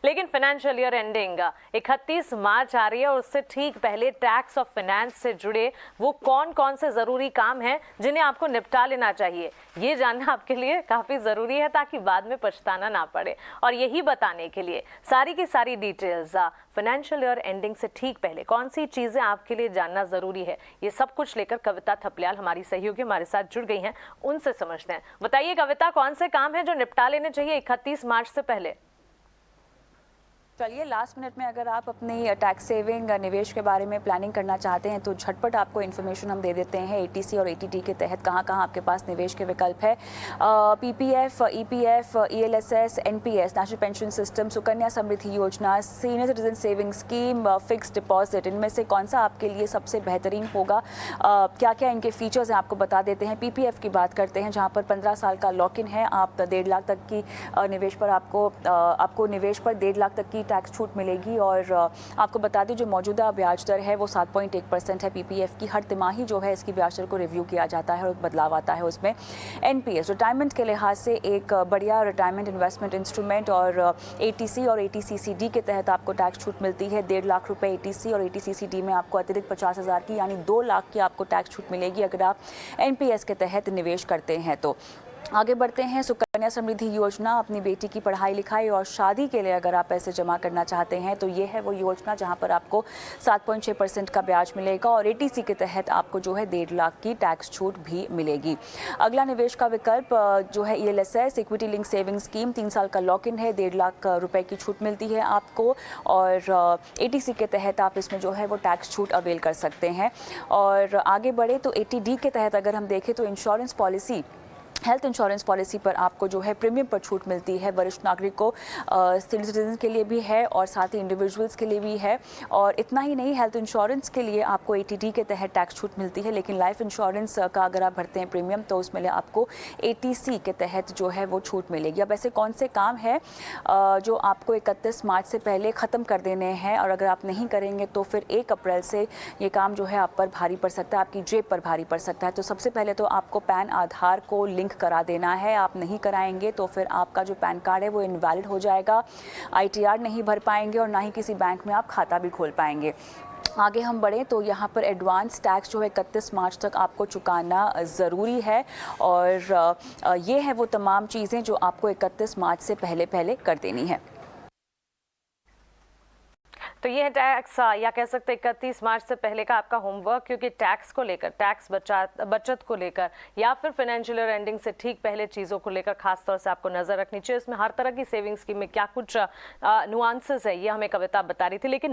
लेकिन financial year ending 31 मार्च आ रही है और उससे ठीक पहले टैक्स और फाइनेंस से जुड़े वो कौन कौन से जरूरी काम हैं जिन्हें आपको निपटा लेना चाहिए, ये जानना आपके लिए काफी जरूरी है ताकि बाद में पछताना ना पड़े। और यही बताने के लिए सारी की सारी डिटेल्स फाइनेंशियल ईयर एंडिंग से ठीक पहले कौन सी चीजें आपके लिए जानना जरूरी है, ये सब कुछ लेकर कविता थपलियाल हमारी सहयोगी हमारे साथ जुड़ गई हैं, उनसे समझते हैं। बताइए कविता, कौन से काम हैं जो निपटा लेने चाहिए 31 मार्च से पहले? चलिए, लास्ट मिनट में अगर आप अपनी टैक्स सेविंग निवेश के बारे में प्लानिंग करना चाहते हैं तो झटपट आपको इन्फॉर्मेशन हम दे देते हैं। एटीसी और एटीटी के तहत कहाँ कहाँ आपके पास निवेश के विकल्प है। PPF, EPF, ELSS, NPS, national pension system, Sukanya Samriddhi Yojana, senior citizen saving scheme, fix deposit, इनमें से कौन सा आपके लिए सबसे बेहतरीन होगा, क्या क्या इनके फीचर्स हैं आपको बता देते हैं। पीपीएफ की बात करते हैं जहाँ पर 15 साल का लॉक इन है। आप 1.5 लाख तक की निवेश पर आपको निवेश पर 1.5 लाख तक की टैक्स छूट मिलेगी। और आपको बता दें जो मौजूदा ब्याज दर है वो 7.1% है पीपीएफ की। हर तिमाही जो है इसकी ब्याज दर को रिव्यू किया जाता है और बदलाव आता है उसमें। एनपीएस रिटायरमेंट के लिहाज से एक बढ़िया रिटायरमेंट इन्वेस्टमेंट इंस्ट्रूमेंट और एटीसी और एटीसीसीडी के तहत आपको टैक्स छूट मिलती है। 1.5 लाख रुपए एटीसी और एटीसीसीडी में आपको अतिरिक्त 50,000 की यानी 2 लाख की आपको टैक्स छूट मिलेगी अगर आप एनपीएस के तहत निवेश करते हैं तो। आगे बढ़ते हैं। सुकन्या समृद्धि योजना, अपनी बेटी की पढ़ाई लिखाई और शादी के लिए अगर आप पैसे जमा करना चाहते हैं तो ये है वो योजना जहां पर आपको 7.6% का ब्याज मिलेगा और एटीसी के तहत आपको जो है 1.5 लाख की टैक्स छूट भी मिलेगी। अगला निवेश का विकल्प जो है ELSS, equity link saving scheme, 3 साल का लॉक इन है, 1.5 लाख रुपए की छूट मिलती है आपको और एटीसी के तहत आप इसमें जो है वो टैक्स छूट अवेल कर सकते हैं। और आगे बढ़े तो एटीडी के तहत अगर हम देखें तो insurance policy, health insurance policy पर आपको जो है प्रीमियम पर छूट मिलती है। वरिष्ठ नागरिकों, सीनियर सिटीजन के लिए भी है और साथ ही इंडिविजुअल्स के लिए भी है। और इतना ही नहीं, हेल्थ इंश्योरेंस के लिए आपको एटीडी के तहत टैक्स छूट मिलती है, लेकिन लाइफ इंश्योरेंस का अगर आप भरते हैं प्रीमियम तो उसमें आपको एटीसी के तहत जो है वो छूट मिलेगी। अब ऐसे कौन से काम है जो आपको 31 मार्च से पहले ख़त्म कर देने हैं और अगर आप नहीं करेंगे तो फिर 1 अप्रैल से ये काम जो है आप पर भारी पड़ सकता है, आपकी जेब पर भारी पड़ सकता है। तो सबसे पहले तो आपको पैन आधार को लिंक करा देना है। आप नहीं कराएंगे तो फिर आपका जो पैन कार्ड है वो इनवैलिड हो जाएगा, आईटीआर नहीं भर पाएंगे और ना ही किसी बैंक में आप खाता भी खोल पाएंगे। आगे हम बढ़ें तो यहाँ पर एडवांस टैक्स जो है 31 मार्च तक आपको चुकाना ज़रूरी है और ये है वो तमाम चीज़ें जो आपको 31 मार्च से पहले पहले कर देनी है। तो ये है टैक्स या कह सकते हैं 31 मार्च से पहले का आपका होमवर्क, क्योंकि टैक्स को लेकर, टैक्स बचत को लेकर या फिर फाइनेंशियल ईयर एंडिंग से ठीक पहले चीज़ों को लेकर खास तौर से आपको नजर रखनी चाहिए। इसमें हर तरह की सेविंग स्कीम में क्या कुछ नुआंसेस है ये हमें कविता बता रही थी। लेकिन